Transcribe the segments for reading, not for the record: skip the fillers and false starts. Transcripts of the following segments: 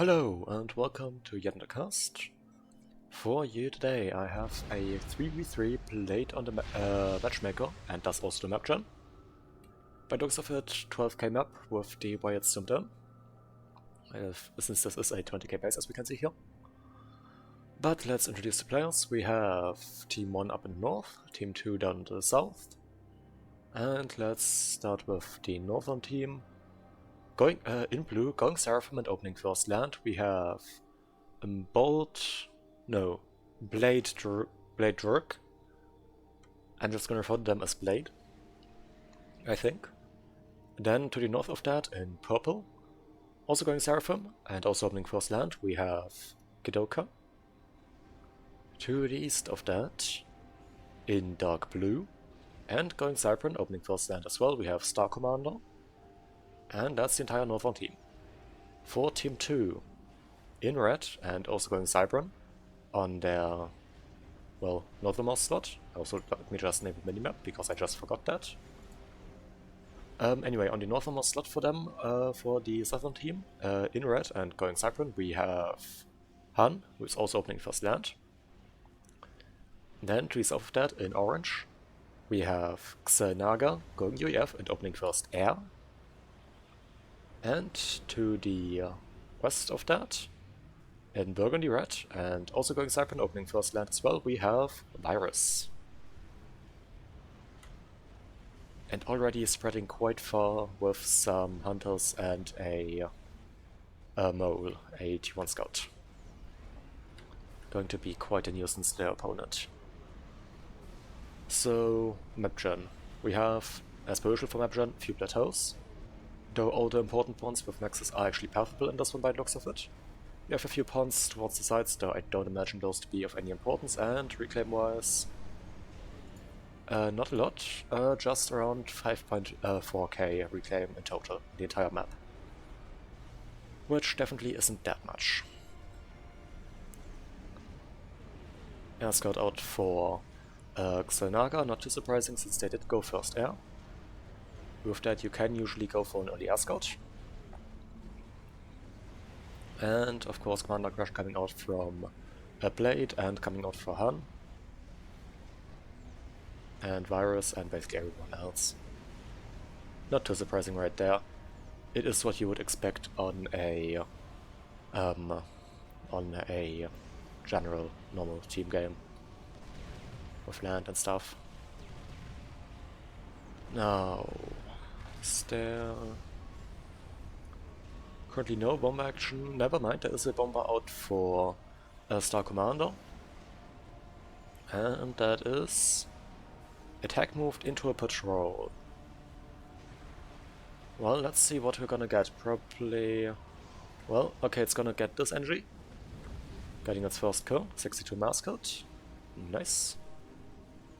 Hello and welcome to yet another cast. For you today I have a 3v3 played on the matchmaker and thus also the Mapgen. By the looks of it, 12k map with the Wired Dome. Since this is a 20k base as we can see here. But let's introduce the players. We have Team 1 up in the north, Team 2 down to the south. And let's start with the northern team. Going in blue, going Seraphim and opening first land, we have Blade Druk. I'm just gonna refer to them as Blade, I think. Then to the north of that, in purple, also going Seraphim and also opening first land, we have Kidoka. To the east of that, in dark blue, and going Cypern, opening first land as well, we have Star Commander. And that's the entire northern team. For Team 2, in red, and also going Cybran on their, well, northernmost slot. Also, let me just name the minimap, because I just forgot that. Anyway, on the northernmost slot for them, for the southern team, in red and going Cybran, we have Han, who is also opening first land. Then to the south of that, in orange, we have Xenaga going UEF and opening first air. And to the west of that, in burgundy red, and also going Cypern opening first land as well, we have Virus. And already spreading quite far with some hunters and a mole, a T1 scout. Going to be quite a nuisance to their opponent. So, Mapgen. We have, as per usual for Mapgen, a few plateaus. Though all the important ones with maxes are actually pathable in this one by the looks of it. We have a few ponds towards the sides, though I don't imagine those to be of any importance, and reclaim-wise, not a lot, just around 5.4k reclaim in total, the entire map. Which definitely isn't that much. Air Scout out for Xenaga, not too surprising since they did go first air. With that you can usually go for an early air scout. And of course Commander Crash coming out from a Blade and coming out for Han. And Virus and basically everyone else. Not too surprising right there. It is what you would expect on a general normal team game. With land and stuff. Now, is there currently no bomb action? Never mind, there is a bomber out for Star Commander. And that is attack moved into a patrol. Well, let's see what we're gonna get. Probably, well, okay, it's gonna get this NG. Getting its first kill, 62 mascot. Nice.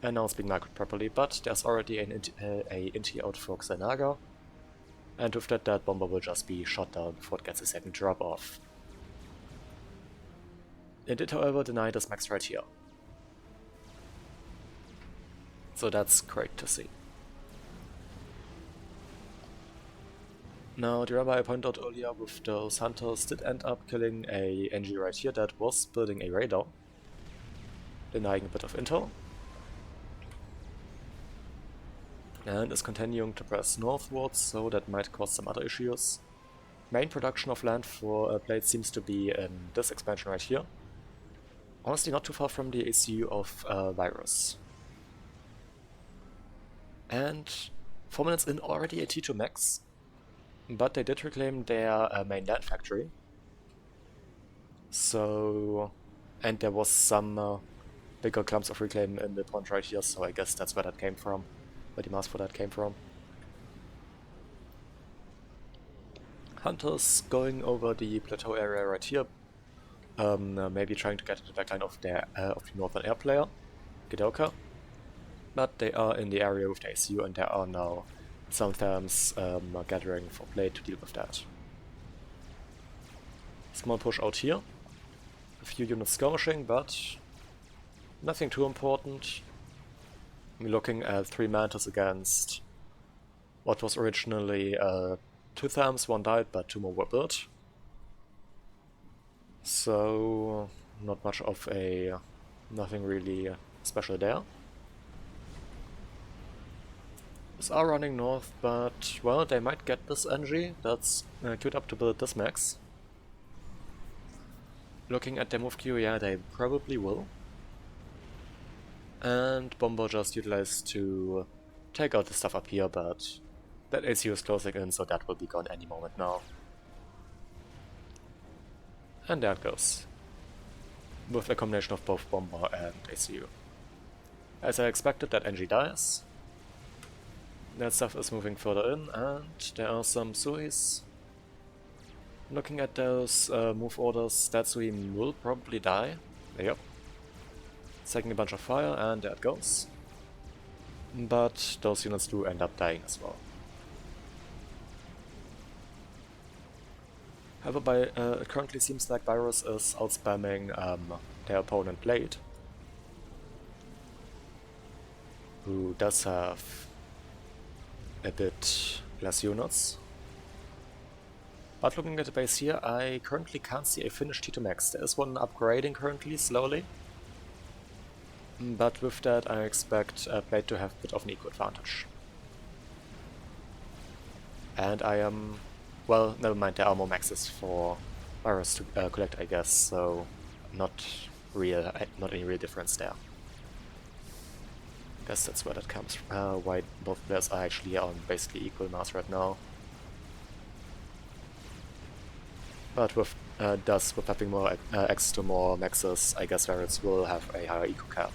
And now it's being microed properly, but there's already an inti out for Xenaga. And with that bomber will just be shot down before it gets a second drop off. It did however deny this max right here. So that's great to see. Now the rabbi I pointed out earlier with those hunters did end up killing a NG right here that was building a radar. Denying a bit of intel. And is continuing to press northwards, so that might cause some other issues. Main production of land for Blade seems to be in this expansion right here. Honestly not too far from the ACU of Virus. And 4 minutes in, already a T2 max, but they did reclaim their main land factory. So, and there was some bigger clumps of reclaim in the pond right here, so I guess that's where that came from. Where the mass for that came from. Hunters going over the plateau area right here, maybe trying to get the backline of the northern air player, Kidoka. But they are in the area with the ACU and there are now some therms gathering for Blade to deal with that. Small push out here, a few units skirmishing, but nothing too important. We're looking at 3 Mantis against what was originally 2 Therms, 1 died, but 2 more were built. So not much of a... nothing really special there. They are running north, but well, they might get this NG. That's queued up to build this max. Looking at their move queue, yeah, they probably will. And Bomber just utilized to take out the stuff up here, but that ACU is closing in, so that will be gone any moment now. And there it goes. With a combination of both Bomber and ACU. As I expected, that NG dies. That stuff is moving further in, and there are some Suis. Looking at those move orders, that Sui will probably die. Yep. Taking a bunch of fire, and there it goes. But those units do end up dying as well. However, it currently seems like Virus is outspamming their opponent Blade, who does have a bit less units. But looking at the base here, I currently can't see a finished T2 max. There is one upgrading currently, slowly. But with that, I expect Blade to have a bit of an equal advantage. And I am... well, never mind, there are more maxes for Virus to collect, I guess, so not any real difference there. I guess that's where that comes from, why both players are actually on basically equal mass right now. But with with having more access to more maxes, I guess Varus will have a higher eco cap.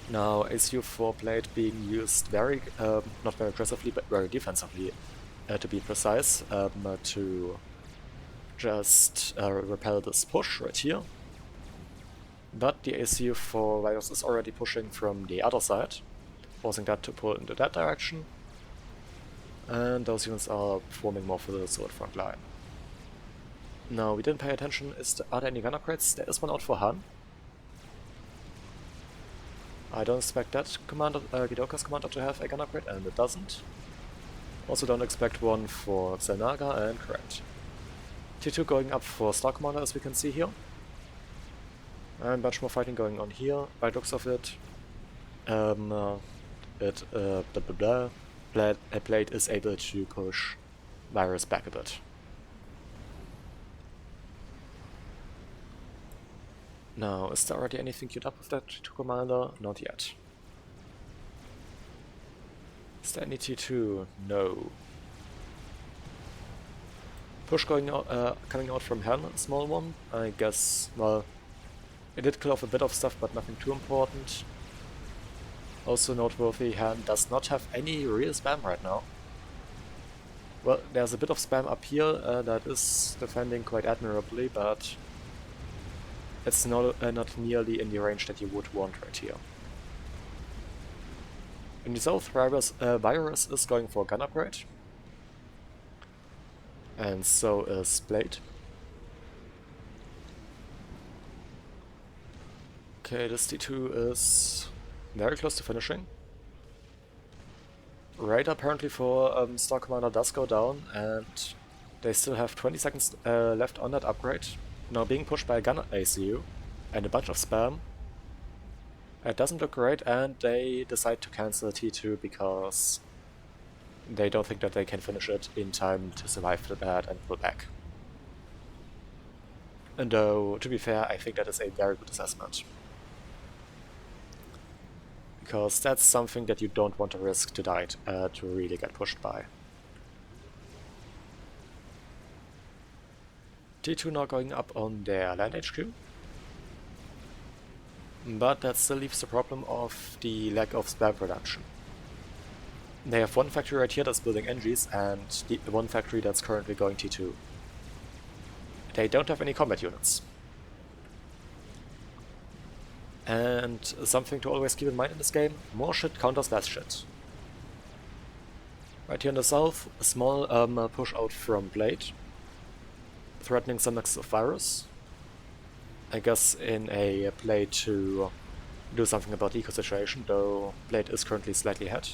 Now, ACU 4 Blade being used very, not very aggressively, but very defensively, to be precise, to just repel this push right here. But the ACU 4 Virus is already pushing from the other side, forcing that to pull into that direction. And those units are forming more for the sword front line. Now, we didn't pay attention. Are there any gun upgrades? There is one out for Han. I don't expect that commander, Gidoka's commander to have a gun upgrade, and it doesn't. Also don't expect one for Xel'Naga, and correct. T2 going up for Star Commander, as we can see here. And much more fighting going on here, by the looks of it. Blade is able to push Virus back a bit. Now, is there already anything queued up with that T2 commander? Not yet. Is there any T2? No. Push going out, coming out from Han, a small one. I guess, well, it did kill off a bit of stuff, but nothing too important. Also noteworthy, Han does not have any real spam right now. Well, there's a bit of spam up here that is defending quite admirably, but it's not nearly in the range that you would want right here. In the south, Virus is going for a gun upgrade. And so is Blade. Okay, this T2 is very close to finishing. Radar apparently for Star Commander does go down, and they still have 20 seconds left on that upgrade. Now being pushed by a gun ACU and a bunch of spam. It doesn't look great, and they decide to cancel T2 because they don't think that they can finish it in time to survive that and pull back. And though, to be fair, I think that is a very good assessment. Because that's something that you don't want to risk to die to really get pushed by. T2 now going up on their land HQ. But that still leaves the problem of the lack of spam production. They have one factory right here that's building NGs, and the one factory that's currently going T2. They don't have any combat units. And something to always keep in mind in this game, more shit counters less shit. Right here in the south, a small push out from Blade, threatening some nexus of Virus. I guess in a play to do something about the eco situation, though Blade is currently slightly ahead.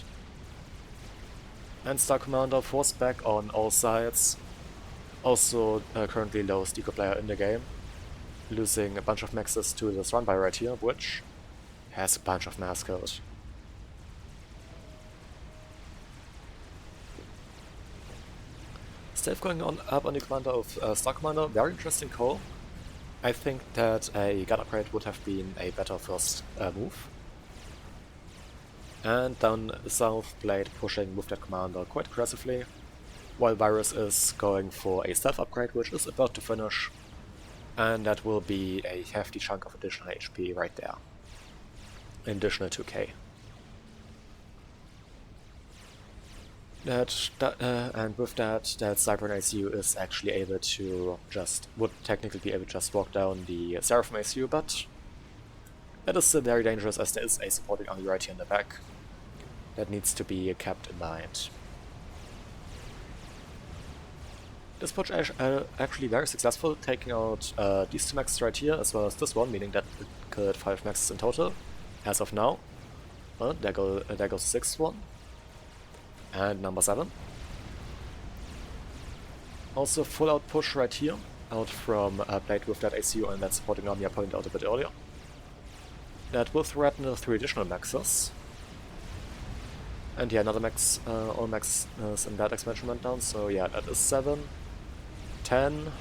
And Star Commander forced back on all sides. Also currently lowest eco player in the game, losing a bunch of maxes to this run by right here, which has a bunch of mass code. Still going on up on the commander of Star Commander, very interesting call. I think that a gun upgrade would have been a better first move. And down south, Blade pushing with that commander quite aggressively, while Virus is going for a stealth upgrade, which is about to finish, and that will be a hefty chunk of additional HP right there. Additional 2k. And with that Cyber ACU is actually able to would technically be able to just walk down the Seraphim ACU, but that is still very dangerous as there is a supporting army right here in the back. That needs to be kept in mind. This push actually very successful, taking out these two maxes right here, as well as this one, meaning that it killed 5 maxes in total, as of now. There goes the 6th one. And number 7. Also full out push right here, out from Blade with that ACU and that supporting army I pointed out a bit earlier. That will threaten the 3 additional maxes. And yeah, another max, all maxes in that expansion went down, so yeah, that is 7, 10.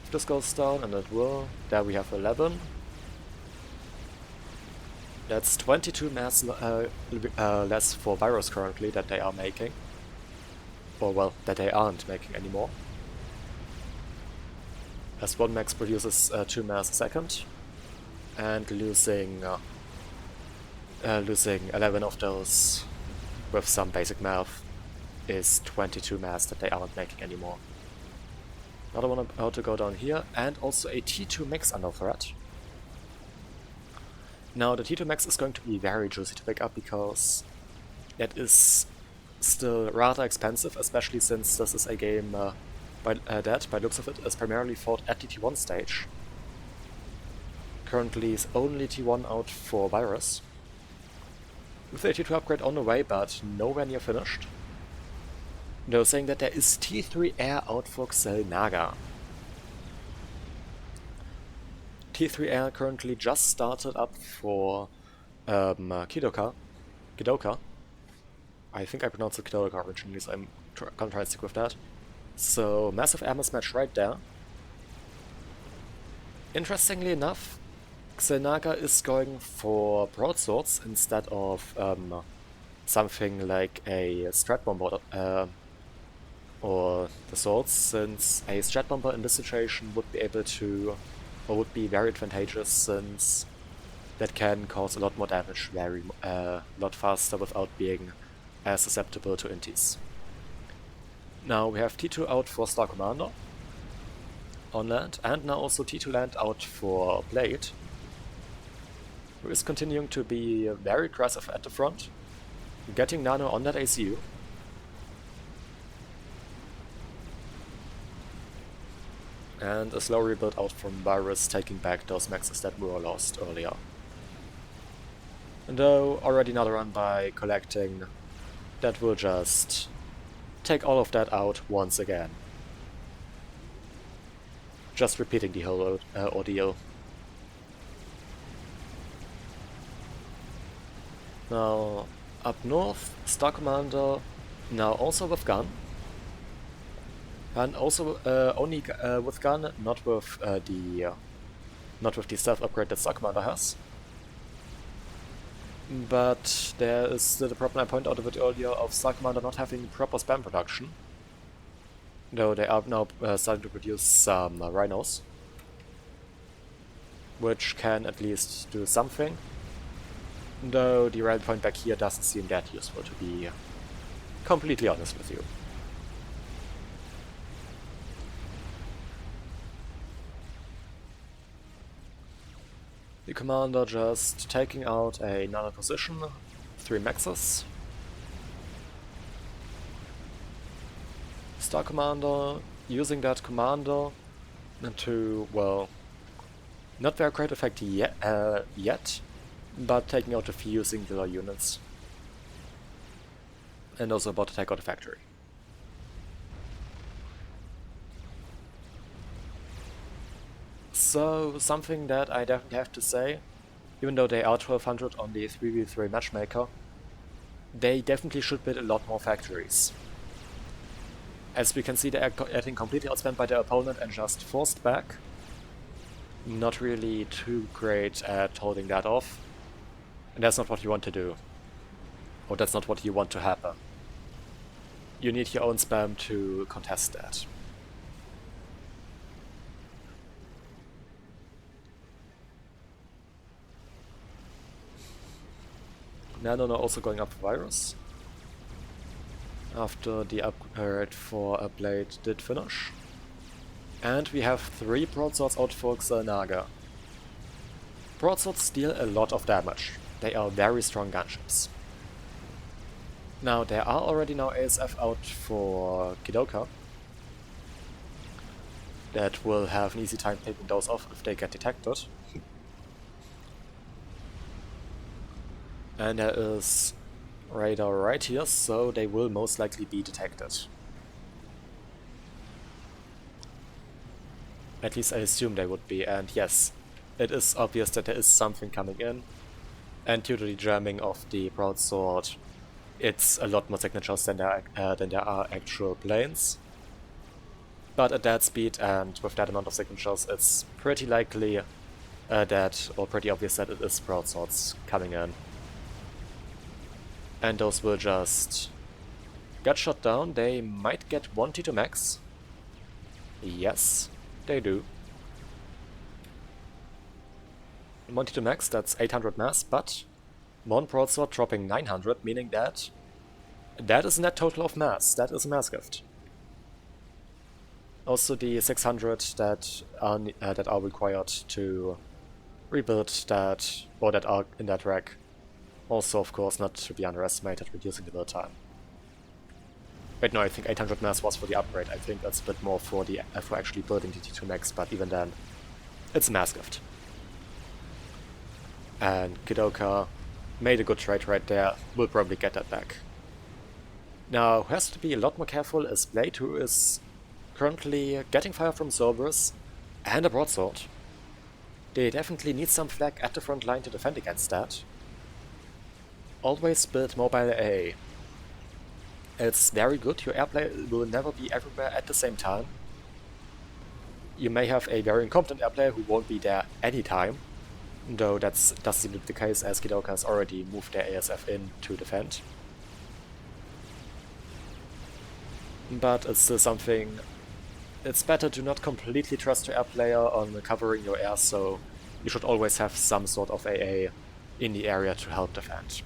If this goes down, and it will, there we have 11. That's 22 mass less for Virus currently that they are making. Or well, that they aren't making anymore. As 1 max produces 2 mass a second. And losing 11 of those with some basic math is 22 mass that they aren't making anymore. Another one about to go down here, and also a T2 max under threat. Now the T2 max is going to be very juicy to pick up because it is still rather expensive, especially since this is a game that, by looks of it, is primarily fought at the T1 stage. Currently is only T1 out for Virus. With a T2 upgrade on the way, but nowhere near finished. Though saying that there is T3 air out for Xel'Naga. T3 air currently just started up for Kidoka. I think I pronounced it Kidoka originally, so I'm gonna try and stick with that. So, massive air mismatch right there. Interestingly enough, Xel'Naga is going for broadswords instead of something like a Strat Bomber or the swords, since a Strat Bomber in this situation would be able to, or would be very advantageous, since that can cause a lot more damage a lot faster without being as susceptible to intis. Now we have T2 out for Star Commander on land, and now also T2 land out for Blade, who is continuing to be very aggressive at the front, getting Nano on that ACU. And a slow rebuild out from Virus, taking back those maxes that were lost earlier. And though already another run by collecting, that will just take all of that out once again. Just repeating the whole ordeal. Now, up north, Star Commander, now also with gun. And also only with gun, not with the stealth upgrade that Star Commander has. But there is still the problem I pointed out a bit earlier of Star Commander not having proper spam production. Though they are now starting to produce some rhinos, which can at least do something. Though the rally point back here doesn't seem that useful, to be completely honest with you. The commander just taking out another position, 3 maxes. Star Commander using that commander to, well, not very great effect yet, but taking out a few singular units. And also about to take out a factory. So, something that I definitely have to say, even though they are 1200 on the 3v3 matchmaker, they definitely should build a lot more factories. As we can see, they are getting completely outspent by their opponent and just forced back. Not really too great at holding that off. And that's not what you want to do. Or that's not what you want to happen. You need your own spam to contest that. Nanon are also going up for Virus. After the upgrade for a blade did finish. And we have 3 broadswords out for Xelnaga. Broadswords deal a lot of damage. They are very strong gunships. Now there are already now ASF out for Kidoka. That will have an easy time taking those off if they get detected. And there is radar right here, so they will most likely be detected. At least I assume they would be, and yes, it is obvious that there is something coming in. And due to the jamming of the broadsword, it's a lot more signatures than there are actual planes. But at that speed and with that amount of signatures, it's pretty likely or pretty obvious that it is broadswords coming in. And those will just get shot down. They might get 1 T2 max. Yes, they do. 1 T2 max, that's 800 mass, but one broadsword dropping 900, meaning that is a net total of mass. That is a mass gift. Also the 600 that are required to rebuild that, or that are in that rack. Also, of course, not to be underestimated, reducing the build time. Wait, no, I think 800 mass was for the upgrade. I think that's a bit more for actually building the T2 max, but even then, it's a mass gift. And Kidoka made a good trade right there, will probably get that back. Now, who has to be a lot more careful is Blade, who is currently getting fire from Cerberus and a broadsword. They definitely need some flag at the front line to defend against that. Always build mobile AA. It's very good, your airplayer will never be everywhere at the same time. You may have a very incompetent airplayer who won't be there anytime, though that doesn't seem to be the case as Kidoka has already moved their ASF in to defend. But it's still something. It's better to not completely trust your airplayer on covering your air, so you should always have some sort of AA in the area to help defend.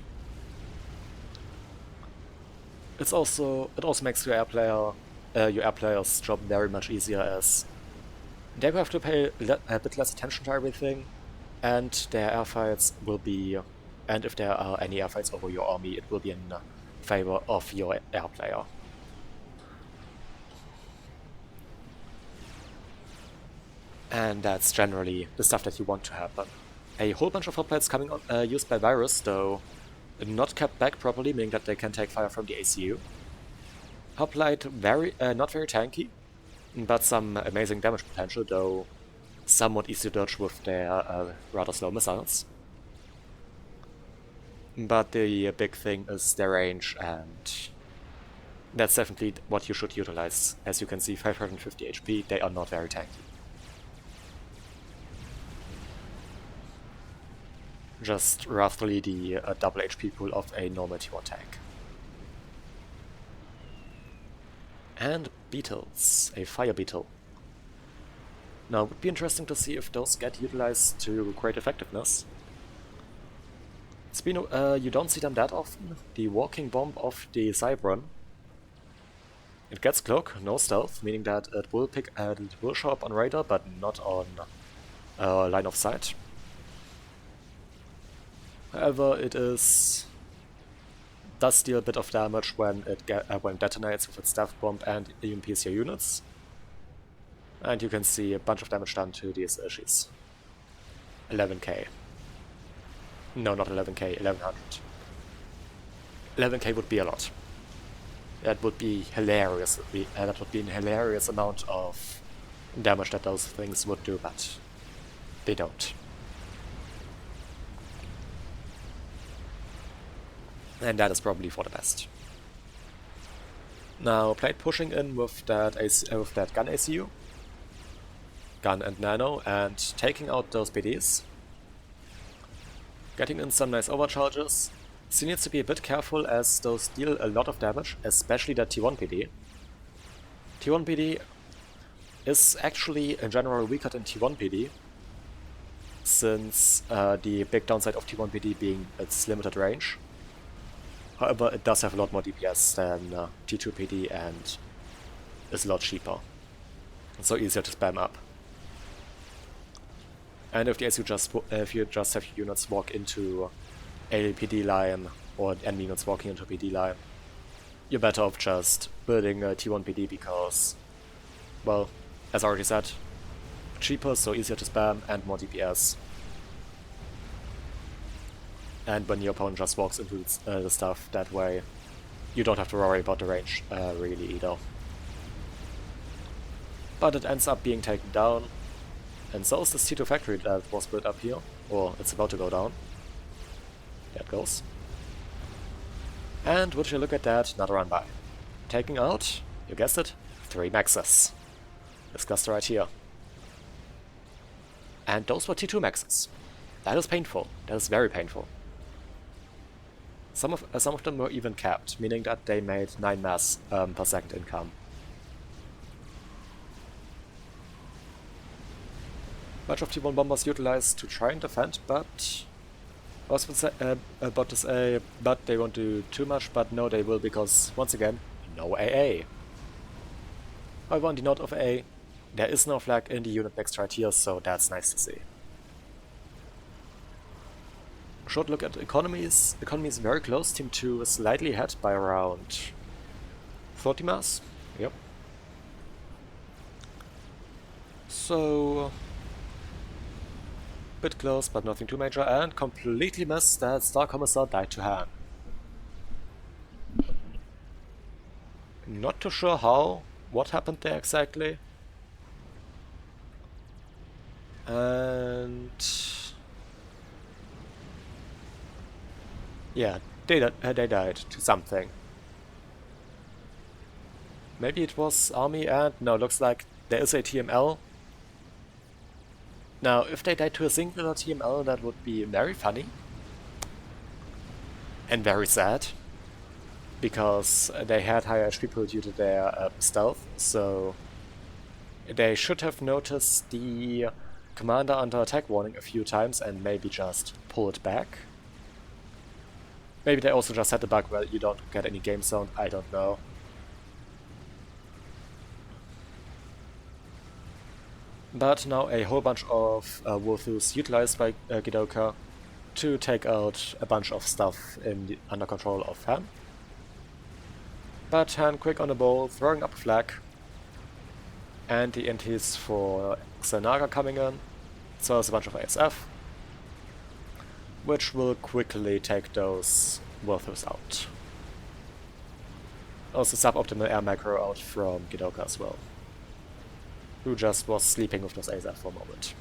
It also makes your airplayer's job very much easier, as they will have to pay a bit less attention to everything, and their airfights will be, and if there are any airfights over your army, it will be in favor of your airplayer. And that's generally the stuff that you want to happen. A whole bunch of hoplites coming on, used by Virus, though not kept back properly, meaning that they can take fire from the ACU. Hoplite not very tanky, but some amazing damage potential, though somewhat easy to dodge with their rather slow missiles. But the big thing is their range, and that's definitely what you should utilize. As you can see, 550 HP, they are not very tanky. Just roughly the double HP pool of a normal T1 tank. And beetles, a fire beetle. Now, it would be interesting to see if those get utilized to great effectiveness. You don't see them that often. The walking bomb of the Cybron. It gets cloak, no stealth, meaning that it will show up on radar, but not on line of sight. However, it does deal a bit of damage when it detonates with its stealth bomb and EMPs your units. And you can see a bunch of damage done to these issues. 11k. No, not 11k, 1100. 11k would be a lot. That would be hilarious. That would be an hilarious amount of damage that those things would do, but they don't. And that is probably for the best. Now, Blade pushing in with that gun ACU, gun and nano, and taking out those PDs. Getting in some nice overcharges. Still needs to be a bit careful as those deal a lot of damage, especially that T1 PD. T1 PD is actually in general weaker than T1 PD, since the big downside of T1 PD being its limited range. However, it does have a lot more DPS than T2 PD and is a lot cheaper. So easier to spam up. And if you just have units walk into a PD line, or enemy units walking into a PD line, you're better off just building a T1 PD because, well, as I already said, cheaper, so easier to spam, and more DPS. And when your opponent just walks into the stuff that way, you don't have to worry about the range really either. But it ends up being taken down, and so is this T2 factory that was built up here, or it's about to go down. There it goes. And would you look at that, another run by. Taking out, you guessed it, 3 maxes. This cluster right here. And those were T2 maxes. That is painful. That is very painful. Some of them were even capped, meaning that they made 9 mass per second income. Much of T1 bombers utilized to try and defend, but I was about to say, but they won't do too much, but no, they will, because once again, no AA. However, on the note of AA, there is no flag in the unit next right here, so that's nice to see. Short look at economies. Economy is very close. Team 2 is slightly ahead by around 40 mass. Yep. So, bit close, but nothing too major, and completely missed that Star Commissar died to Han. Not too sure what happened there exactly. And yeah, they died to something. Maybe it was army, and no, looks like there is a TML. Now, if they died to a singular TML, that would be very funny. And very sad. Because they had higher HP pool due to their stealth, so they should have noticed the commander under attack warning a few times and maybe just pull it back. Maybe they also just had the bug where you don't get any game sound, I don't know. But now a whole bunch of Wolfus utilized by Gidoka to take out a bunch of stuff under control of Han. But Han quick on the ball, throwing up a flag. And the NTs for Xel'Naga coming in, so there's a bunch of ASF, which will quickly take those Wolfus out. Also suboptimal air macro out from Gidoka as well, who just was sleeping with those ASF for a moment.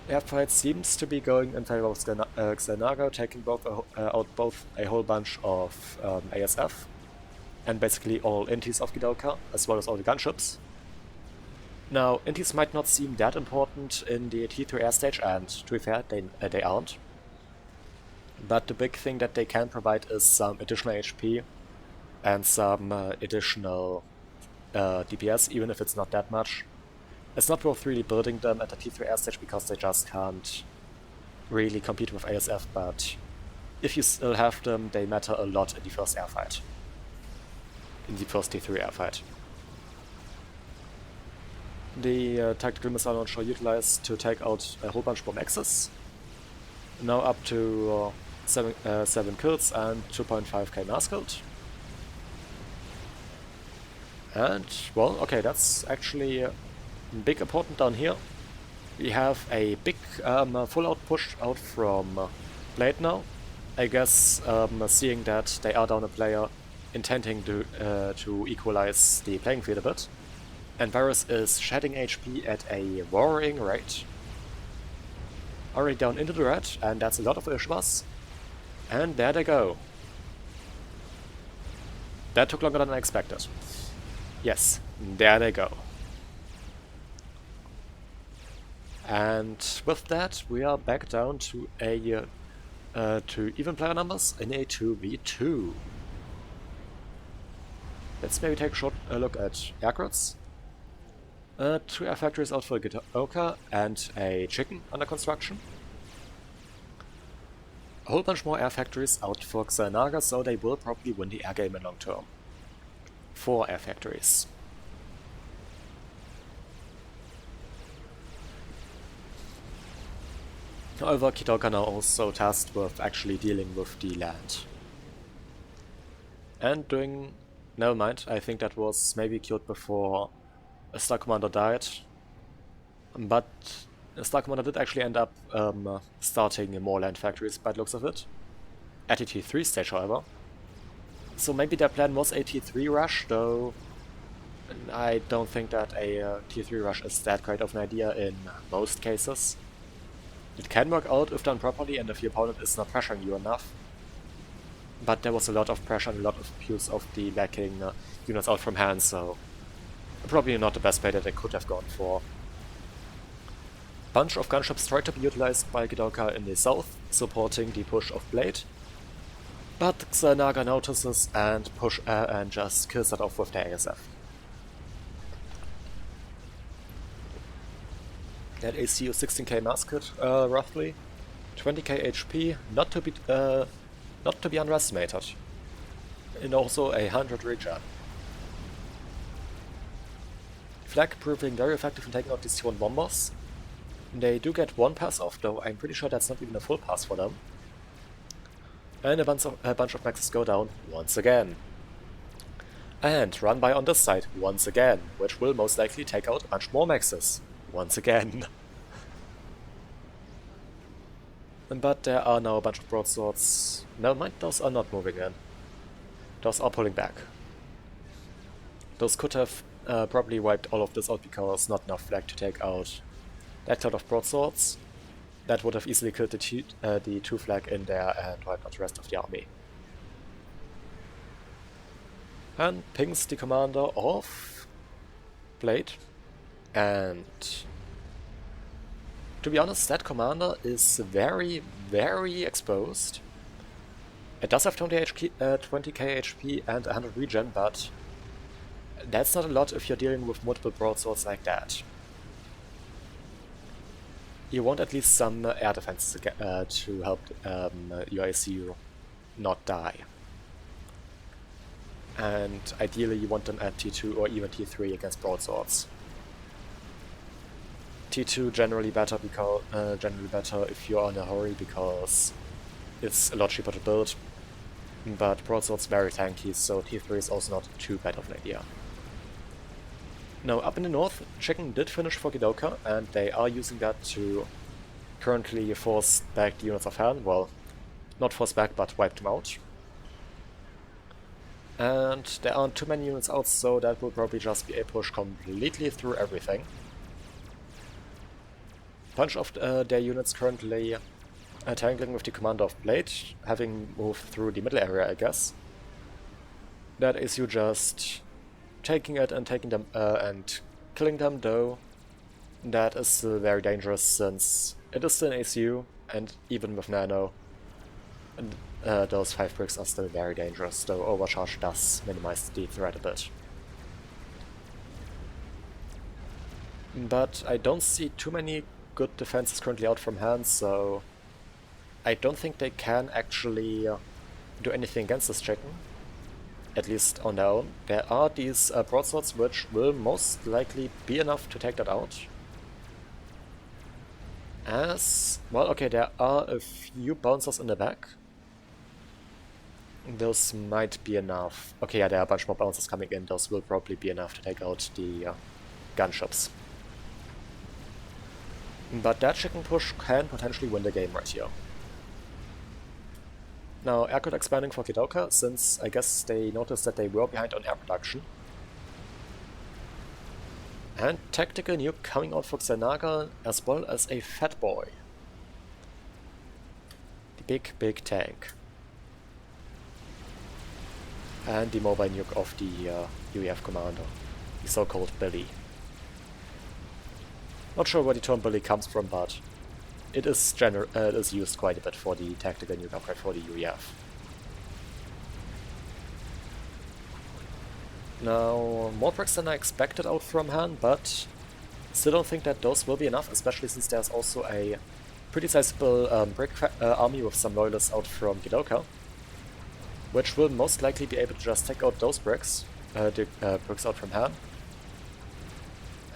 Airfight seems to be going in favor of Xel'Naga, taking out both a whole bunch of ASF and basically all intis of Gidoka, as well as all the gunships. Now, intis might not seem that important in the T3 air stage, and to be fair, they aren't. But the big thing that they can provide is some additional HP and some additional DPS, even if it's not that much. It's not worth really building them at the T3 air stage because they just can't really compete with ASF, but if you still have them, they matter a lot in the first airfight. In the first T3 airfight. The tactical missile launcher utilized to take out a whole bunch more Axes. Now up to 7 kills and 2.5k mass killed. And, well, okay, that's actually big important down here. We have a big full out push out from Blade now. I guess seeing that they are down a player, intending to equalize the playing field a bit. And Virus is shedding HP at a worrying rate. Already down into the red, and that's a lot of Ishwas. And there they go. That took longer than I expected. Yes, there they go. And with that, we are back down to to even player numbers in a 2v2. Let's maybe take a short look at aircrafts. 2 air factories out for Gidoka and a chicken under construction. A whole bunch more air factories out for Xanaga, so they will probably win the air game in long term. 4 air factories. However, Kidoka now also tasked with actually dealing with the land. And doing... Never mind, I think that was maybe killed before a Star Commander died. But a Star Commander did actually end up starting more land factories by the looks of it. At the T3 stage, however. So maybe their plan was a T3 rush, though I don't think that a T3 rush is that great of an idea in most cases. It can work out if done properly and if your opponent is not pressuring you enough. But there was a lot of pressure and a lot of abuse of the lacking units out from hand, so probably not the best play that they could have gone for. Bunch of gunships tried to be utilized by Gidoka in the south, supporting the push of Blade. But Xanaga notices and just kills that off with their ASF. That ACU 16k mass kit, roughly 20k HP, not to be underestimated, and also a 100 regen. Flag proving very effective in taking out these T1 bombers. They do get 1 pass off, though I'm pretty sure that's not even a full pass for them. And a bunch of maxes go down once again. And run by on this side once again, which will most likely take out a bunch more maxes once again. But there are now a bunch of broadswords. Never mind, those are not moving in. Those are pulling back. Those could have probably wiped all of this out because not enough flag to take out that cloud of broadswords. That would have easily killed the 2 flag in there and wiped out the rest of the army. And pings the commander of Blade. And to be honest, that commander is very, very exposed. It does have 20k HP and 100 regen, but that's not a lot if you're dealing with multiple broadswords like that. You want at least some air defenses to help your ACU not die. And ideally you want them at T2 or even T3 against broadswords. T2 generally better if you're in a hurry because it's a lot cheaper to build. But broadsword's very tanky, so T3 is also not too bad of an idea. Now, up in the north, Chicken did finish for Gidoka, and they are using that to currently force back the units of hand. Well, not force back, but wipe them out. And there aren't too many units out, so that will probably just be a push completely through everything. Bunch of their units currently tangling with the commander of Blade, having moved through the middle area, I guess. That is you just taking it and taking them and killing them, though that is still very dangerous since it is still an ACU, and even with nano, those 5 bricks are still very dangerous, though overcharge does minimize the threat a bit. But I don't see too many good defenses currently out from hand, so I don't think they can actually do anything against this chicken. At least on their own. There are these broadswords which will most likely be enough to take that out. As well, okay, there are a few bouncers in the back. Those might be enough. Okay, yeah, there are a bunch more bouncers coming in. Those will probably be enough to take out the gunships. But that chicken push can potentially win the game right here. Now, aircraft expanding for Kidoka, since I guess they noticed that they were behind on air production. And tactical nuke coming out for Xanaga, as well as a fat boy. The big tank. And the mobile nuke of the UEF commander, the so-called Billy. Not sure where the term Billy comes from, but it is used quite a bit for the tactical nuke upgrade for the UEF. Now, more bricks than I expected out from Han, but still don't think that those will be enough, especially since there's also a pretty sizable brick army with some loyalists out from Gidoka, which will most likely be able to just take out those bricks, bricks out from Han.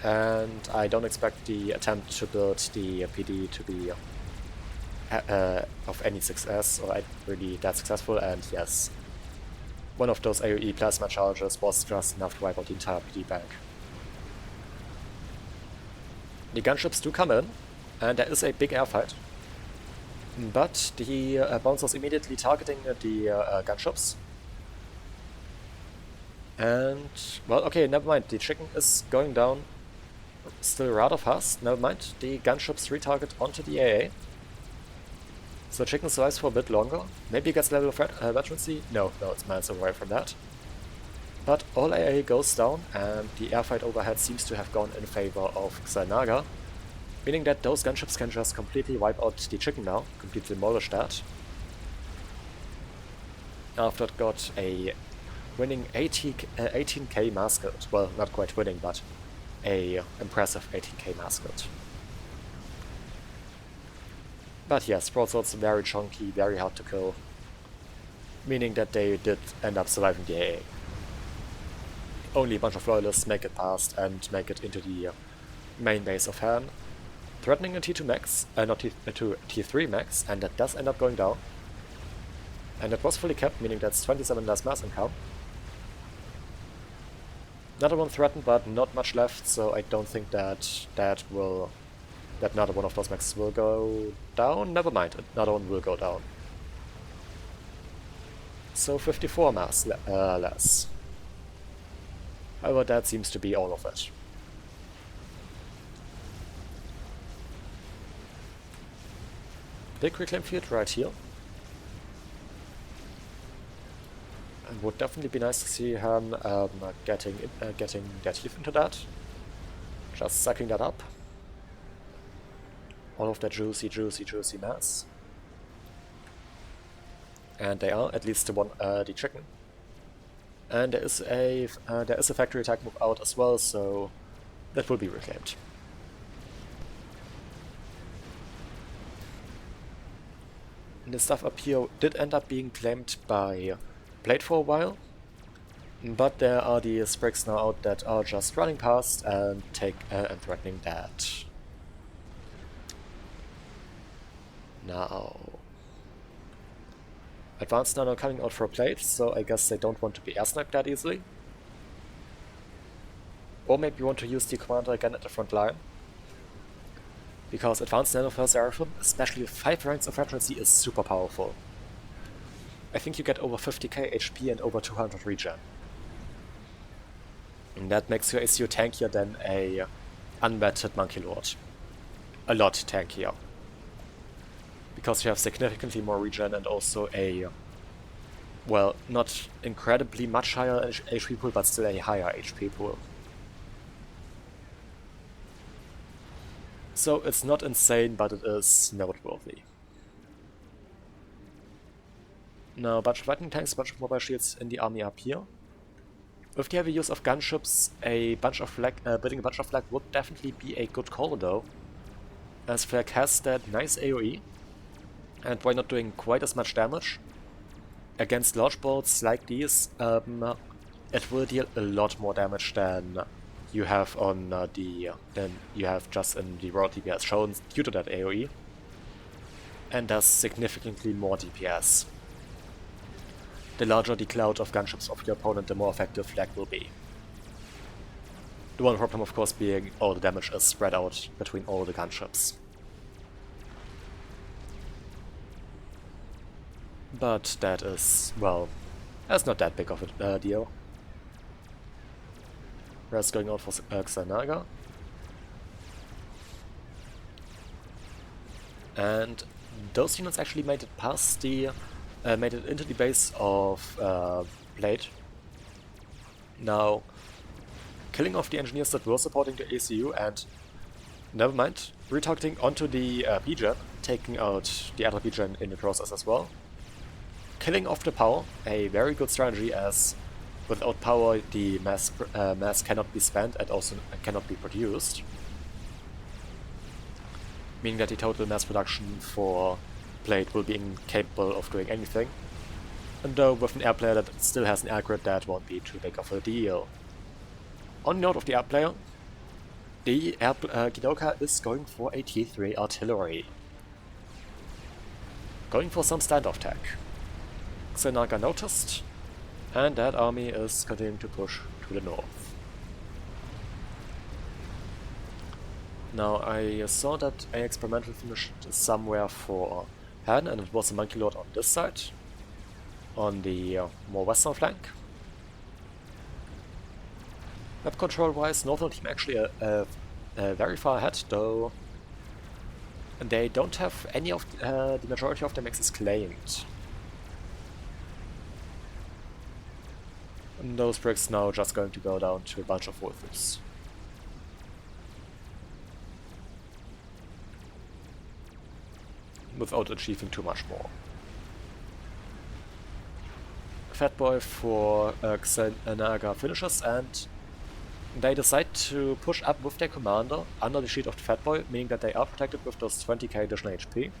And I don't expect the attempt to build the PD to be of any success, or really that successful, and yes, one of those AoE plasma charges was just enough to wipe out the entire PD bank. The gunships do come in, and there is a big airfight. But the bouncers immediately targeting the gunships. And, well, okay, never mind, the chicken is going down still rather fast. Never mind, the gunships retarget onto the AA. So chicken survives for a bit longer. Maybe it gets level of veterancy. No, it's miles away from that. But all AA goes down, and the airfight overhead seems to have gone in favor of Xanaga, meaning that those gunships can just completely wipe out the chicken now, completely demolish that. After it got a winning 18k mascot. Well, not quite winning, but a impressive 18k mascot. But yes, broadswords very chunky, very hard to kill, meaning that they did end up surviving the AA. Only a bunch of loyalists make it past and make it into the main base of Han, threatening a T2 max, not T3 max, and that does end up going down. And it was fully kept, meaning that's 27 less mass income. Another one threatened, but not much left, so I don't think that another one of those maxes will go down. Never mind, another one will go down. So 54 mass less. However, that seems to be all of it. Big reclaim field right here. It would definitely be nice to see him getting their teeth into that. Just sucking that up. All of that juicy mass. And they are, at least the chicken. And there is a factory attack move out as well, so that will be reclaimed. And the stuff up here did end up being claimed by Blade for a while, but there are these bricks now out that are just running past and threatening that. Now, advanced nano coming out for a plate, so I guess they don't want to be air sniped that easily. Or maybe you want to use the commander again at the front line. Because advanced nano for Seraphim, especially with 5 ranks of veterancy, is super powerful. I think you get over 50k HP and over 200 regen. And that makes your ACU tankier than a unvetted Monkey Lord. A lot tankier. Because you have significantly more regen and also a, well, not incredibly much higher HP pool, but still a higher HP pool. So it's not insane, but it is noteworthy. Now, a bunch of lightning tanks, a bunch of mobile shields in the army up here. With the heavy use of gunships, building a bunch of flag would definitely be a good call though, as flag has that nice AoE, and while not doing quite as much damage, against large bolts like these, it will deal a lot more damage than you have on than you have just in the raw DPS shown due to that AoE, and does significantly more DPS. The larger the cloud of gunships of your opponent, the more effective flag will be. The one problem, of course, being all the damage is spread out between all the gunships. But that is, well, that's not that big of a deal. Rest going out for Xanaga. And those units actually made it past the, made it into the base of Blade. Now, killing off the engineers that were supporting the ACU and, never mind, retargeting onto the P-Gen, taking out the other P-Gen in the process as well. Killing off the power, a very good strategy, as without power the mass cannot be spent and also cannot be produced. Meaning that the total mass production for Blade will be incapable of doing anything. And though with an air player that still has an air grid, that won't be too big of a deal. On note of the air player, the Gidoka is going for a T3 artillery. Going for some standoff tech. Xanaga noticed, and that army is continuing to push to the north. Now, I saw that a experimental finished somewhere for Han, and it was a Monkey Lord on this side, on the more western flank. Map control wise, Northern team actually very far ahead, though they don't have any of the majority of their maxes claimed. And those bricks now just going to go down to a bunch of wolves. Without achieving too much more. Fatboy for Xanaga finishes, and they decide to push up with their commander under the shield of the Fatboy, meaning that they are protected with those 20k additional HP.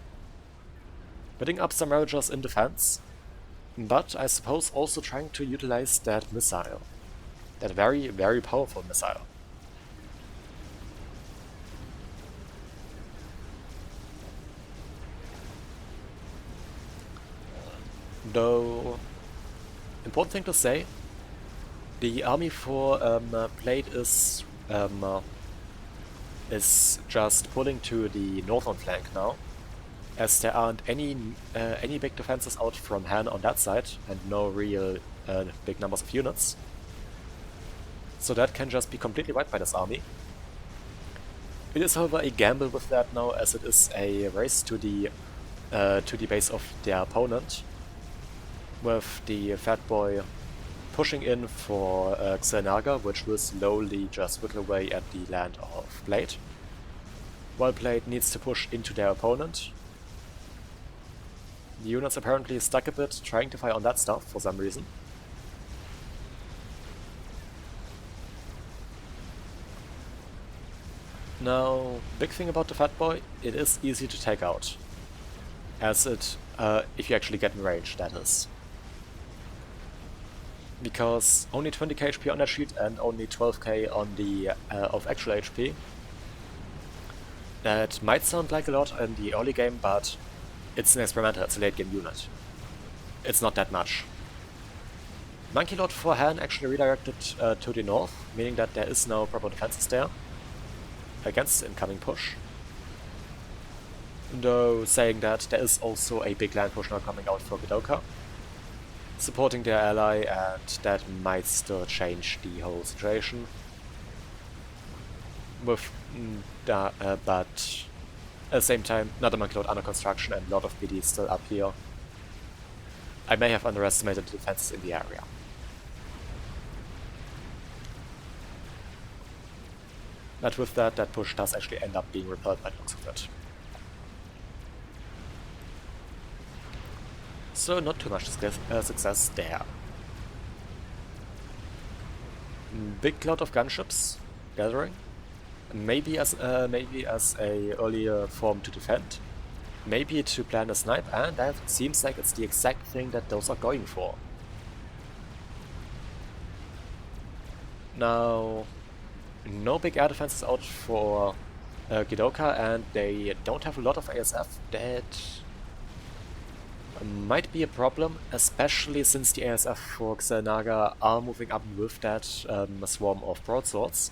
Bidding up some Ravagers in defense, but I suppose also trying to utilize that missile. That very, very powerful missile. Though, important thing to say, the army for Blade is just pulling to the northern flank now, as there aren't any big defenses out from Han on that side, and no real big numbers of units. So that can just be completely wiped by this army. It is, however, a gamble with that now, as it is a race to the base of their opponent, with the Fatboy pushing in for Xanaga, which will slowly just whittle away at the land of Blade, while Blade needs to push into their opponent. The units apparently stuck a bit, trying to fire on that stuff for some reason. Now, big thing about the Fatboy, it is easy to take out. As it, if you actually get in range, that is. Because only 20k HP on that sheet and only 12k on the of actual HP. That might sound like a lot in the early game, but it's an experimental, it's a late game unit. It's not that much. Monkey Lord for Han actually redirected to the north, meaning that there is no proper defenses there against the incoming push. Though saying that, there is also a big land push now coming out for Gidoka, supporting their ally, and that might still change the whole situation. With but at the same time, another Monkey Lord under construction and a lot of PD still up here. I may have underestimated the defenses in the area. But with that, that push does actually end up being repelled by the looks of it. So not too much success there. Big cloud of gunships gathering. Maybe as a earlier form to defend. Maybe to plan a snipe, and that seems like it's the exact thing that those are going for. Now, no big air defenses out for Gidoka, and they don't have a lot of ASF. That might be a problem, especially since the ASF for Xanaga are moving up with that swarm of broadswords.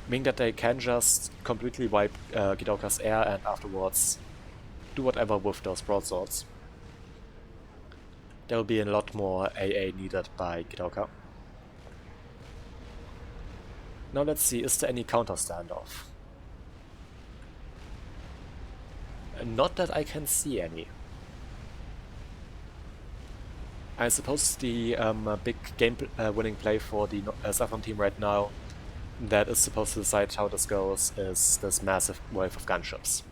Meaning that they can just completely wipe Gidoka's air and afterwards do whatever with those broadswords. There will be a lot more AA needed by Gidoka. Now let's see, is there any counter standoff? Not that I can see any. I suppose the big game winning play for the Saffron team right now that is supposed to decide how this goes is this massive wave of gunships.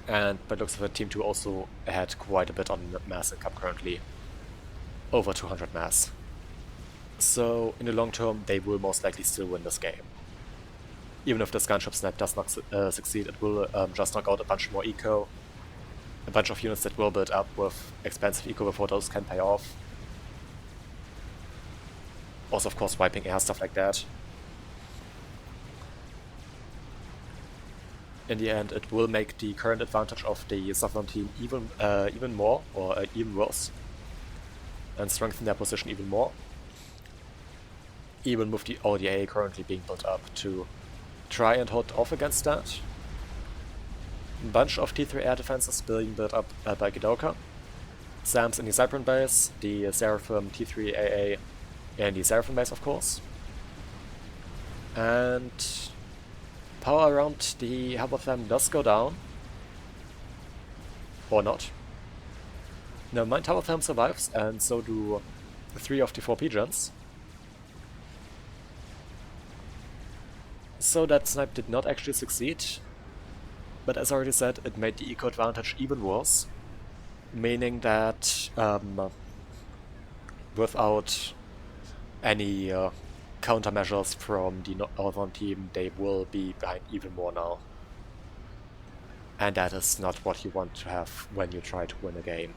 And by the looks of it, Team 2 also had quite a bit on mass income currently. Over 200 mass. So in the long term, they will most likely still win this game. Even if this gunship snap does not succeed, it will just knock out a bunch more eco. A bunch of units that will build up with expensive eco before those can pay off. Also, of course, wiping air, stuff like that. In the end, it will make the current advantage of the Saffron team even more, or even worse. And strengthen their position even more. Even with the ODA currently being built up to try and hold off against that. A bunch of T3 air defenses being built up by Kidoka. SAMs in the Cypern base, the Seraphim T3 AA in the Seraphim base, of course. And power around the hub of them does go down. Or not. Never mind, Tower of them survives, and so do 3 of the 4 pigeons. So that snipe did not actually succeed, but as I already said, it made the eco advantage even worse, meaning that without any countermeasures from the Northern team, they will be behind even more now. And that is not what you want to have when you try to win a game.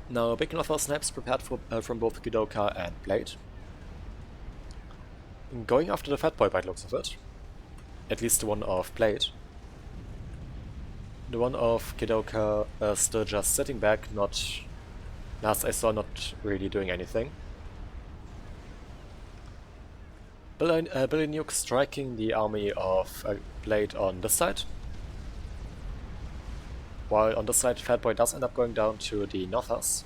Now, Big Northern snipes prepared from both Kidoka and Blade. Going after the Fat Boy by the looks of it. At least the one of Blade. The one of Kidoka still just sitting back, last I saw, not really doing anything. Billy Nuke striking the army of Blade on this side. While on this side, Fat Boy does end up going down to the Northers.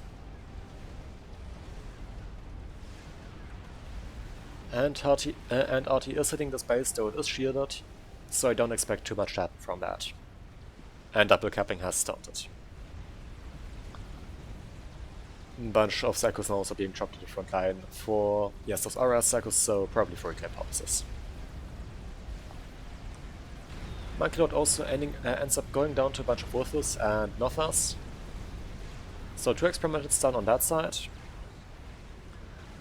And RT is hitting this base, though it is shielded, so I don't expect too much to happen from that. And double capping has started. A bunch of Psychos now also being dropped to the front line for, yes, those are Psychos, so probably for reclaim purposes. Monkey Lord also ends up going down to a bunch of Orthos and Nothas. So 2 experimentals done on that side.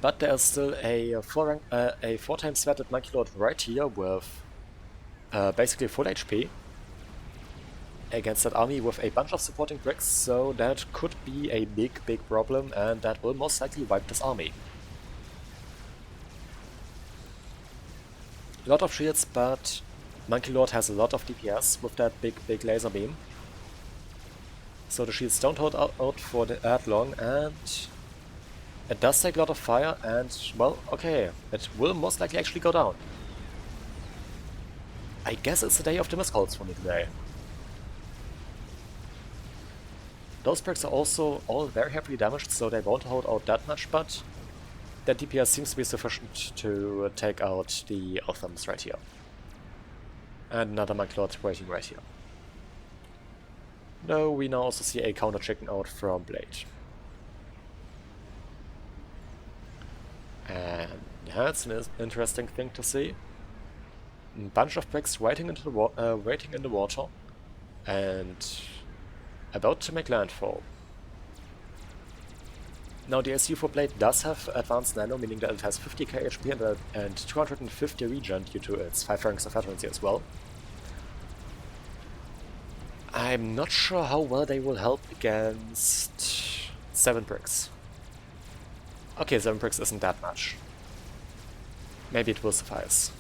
But there is still a 4 times sweated Monkey Lord right here with basically full HP against that army with a bunch of supporting bricks, so that could be a big problem, and that will most likely wipe this army. A lot of shields, but Monkey Lord has a lot of DPS with that big laser beam. So the shields don't hold out for that long, and it does take a lot of fire, and, well, okay, it will most likely actually go down. I guess it's the day of the miscalls for me today. Those bricks are also all very heavily damaged, so they won't hold out that much, but their DPS seems to be sufficient to take out the Elthams right here. And another Monkey Lord waiting right here. No, we now also see a counter chicken out from Blade. And that's an interesting thing to see. A bunch of bricks waiting in the water and about to make landfall. Now the SU for Blade does have advanced nano, meaning that it has 50k HP and 250 regen due to its 5 ranks of veterancy as well. I'm not sure how well they will help against 7 bricks. Okay, 7 bricks isn't that much. Maybe it will suffice.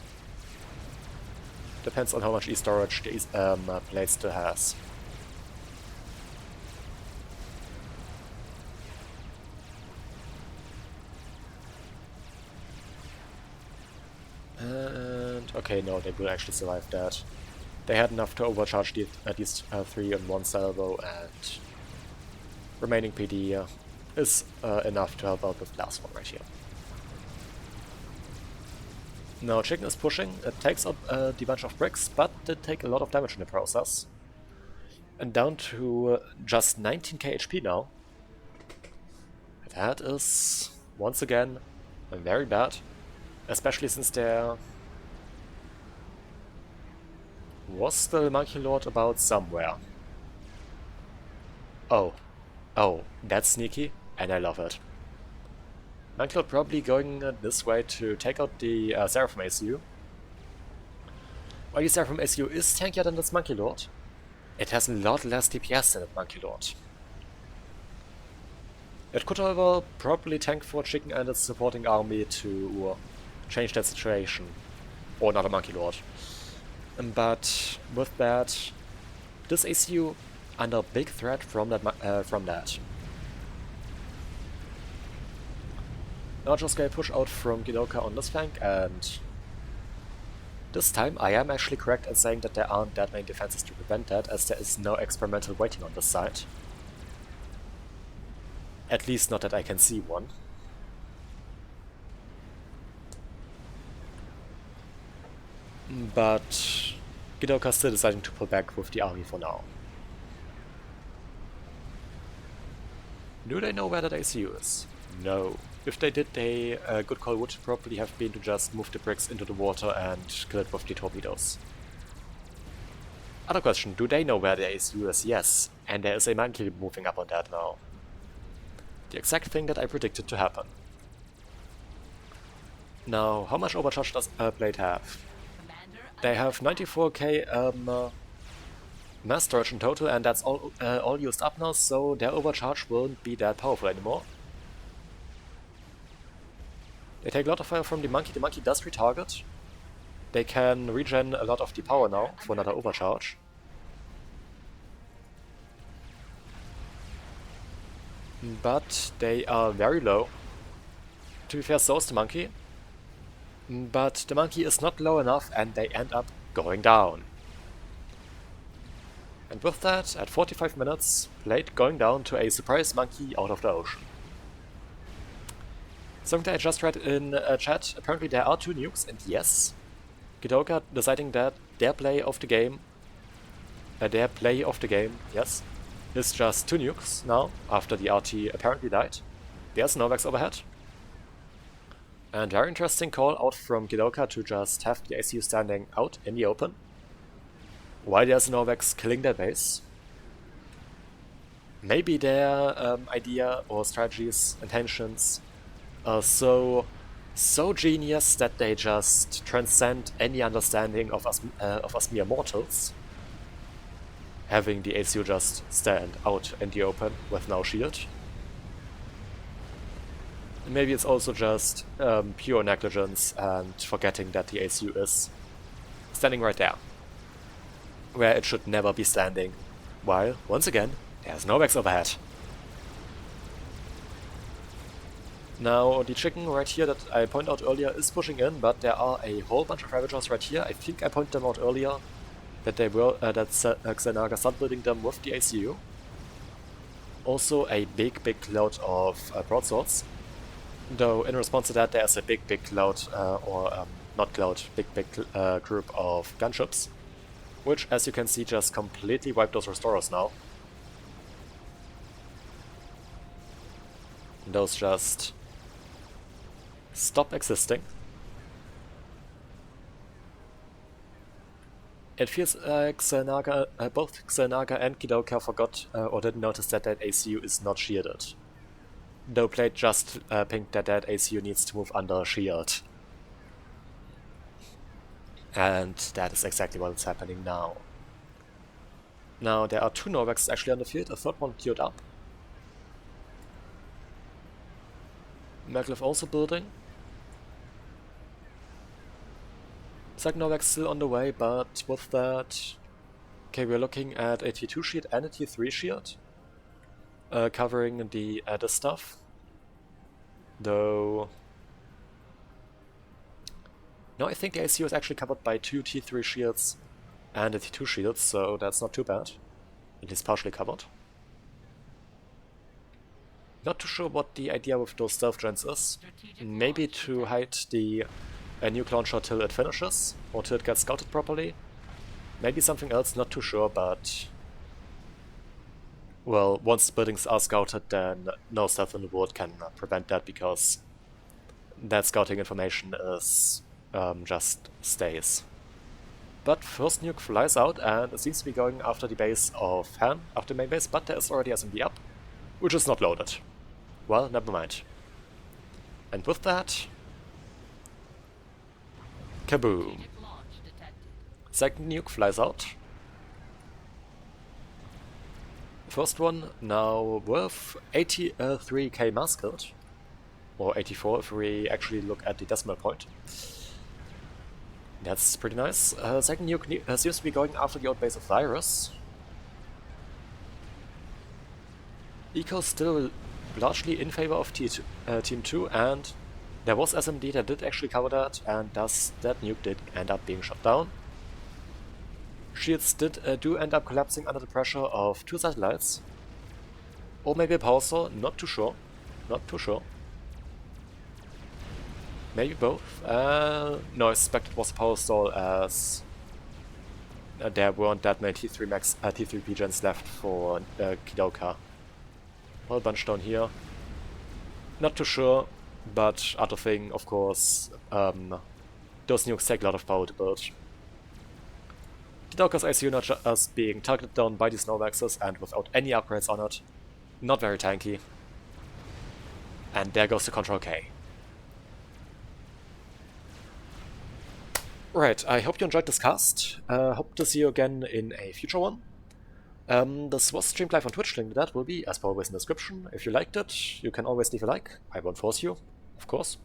Depends on how much e-storage the Blade still has. And okay, no, they will actually survive that. They had enough to overcharge at least 3 on one salvo, and remaining PD is enough to help out with last one right here. Now Chicken is pushing, it takes up the bunch of bricks, but did take a lot of damage in the process. And down to just 19k HP now. That is, once again, very bad. Especially since there was still Monkey Lord about somewhere. Oh, that's sneaky, and I love it. Monkey Lord probably going this way to take out the Seraphim ACU. While the Seraphim ACU is tankier than this Monkey Lord, it has a lot less DPS than the Monkey Lord. It could, however, probably tank for Chicken and its supporting army to change that situation. Or another Monkey Lord. But with that, this ACU under big threat from that. Now just gonna push out from Gidoka on this flank, and this time I am actually correct in saying that there aren't that many defenses to prevent that, as there is no experimental waiting on this side. At least not that I can see one. But Gidoka still deciding to pull back with the army for now. Do they know where that ACU is? No. If they did, a good call would probably have been to just move the bricks into the water and kill it with the torpedoes. Other question, do they know where the ACU is? Yes, and there is a monkey moving up on that now. The exact thing that I predicted to happen. Now, how much overcharge does Blade have? They have 94k mass storage in total, and that's all used up now, so their overcharge won't be that powerful anymore. They take a lot of fire from the monkey does retarget. They can regen a lot of the power now for another overcharge. But they are very low. To be fair, so is the monkey. But the monkey is not low enough and they end up going down. And with that, at 45 minutes, Blade going down to a surprise monkey out of the ocean. Something that I just read in chat, apparently there are 2 nukes, and yes, Gidoka deciding that their play of the game, yes, is just 2 nukes now, after the RT apparently died. There's Novax overhead. And very interesting call out from Gidoka to just have the ACU standing out in the open, while there's Novax killing their base. Maybe their idea or strategies, intentions are so genius that they just transcend any understanding of us mere mortals. Having the ACU just stand out in the open with no shield. Maybe it's also just pure negligence and forgetting that the ACU is standing right there, where it should never be standing, while, once again, there's no Vex overhead. Now, the chicken right here that I pointed out earlier is pushing in, but there are a whole bunch of Ravagers right here. I think I pointed them out earlier, that they will, that Xenaga start building them with the ACU. Also a big cloud of broadswords. Though in response to that there's a big cloud, not cloud, big group of gunships. Which, as you can see, just completely wiped those restorers now. Those just stop existing. It feels like both Xenaga and Gidoka forgot or didn't notice that that ACU is not shielded. Though Blade just pinged that that ACU needs to move under shield. And that is exactly what is happening now. Now there are 2 Novax actually on the field, a 3rd one queued up. Maglev also building. Second Novax still on the way, but with that... Okay, we're looking at a T2 shield and a T3 shield. Covering the other stuff. Though... No, I think the ACU is actually covered by 2 T3 shields and a T2 shield, so that's not too bad. At least partially covered. Not too sure what the idea with those stealth gens is. Maybe to hide the nuke launcher till it finishes, or till it gets scouted properly. Maybe something else, not too sure, but... Well, once the buildings are scouted, then no stealth in the world can prevent that, because that scouting information is just stays. But first nuke flies out, and it seems to be going after the base of Han, after the main base, but there is already SMD up, which is not loaded. Well, never mind. And with that... Kaboom! Second nuke flies out. First one now with 83k mass killed. Or 84 if we actually look at the decimal point. That's pretty nice. Second nuke seems to be going after the old base of Virus. Eco still largely in favor of Team 2, and there was SMD that did actually cover that, and thus that nuke did end up being shot down. Shields do end up collapsing under the pressure of 2 satellites. Or maybe a power saw, not too sure. Not too sure. Maybe both. No, I suspect it was a power stall, as there weren't that many T3P gens left for Kidoka. Whole bunch down here. Not too sure, but other thing, of course, those nukes take a lot of power to build. Kidoka's ICU not just being targeted down by these Novaxes and without any upgrades on it. Not very tanky. And there goes the Control K. Right, I hope you enjoyed this cast. Hope to see you again in a future one. This was streamed live on Twitch, link to that will be, as per always, in the description. If you liked it, you can always leave a like. I won't force you, of course.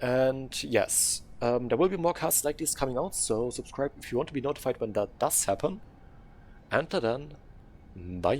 And yes, there will be more casts like these coming out, so subscribe if you want to be notified when that does happen. And till then, bye!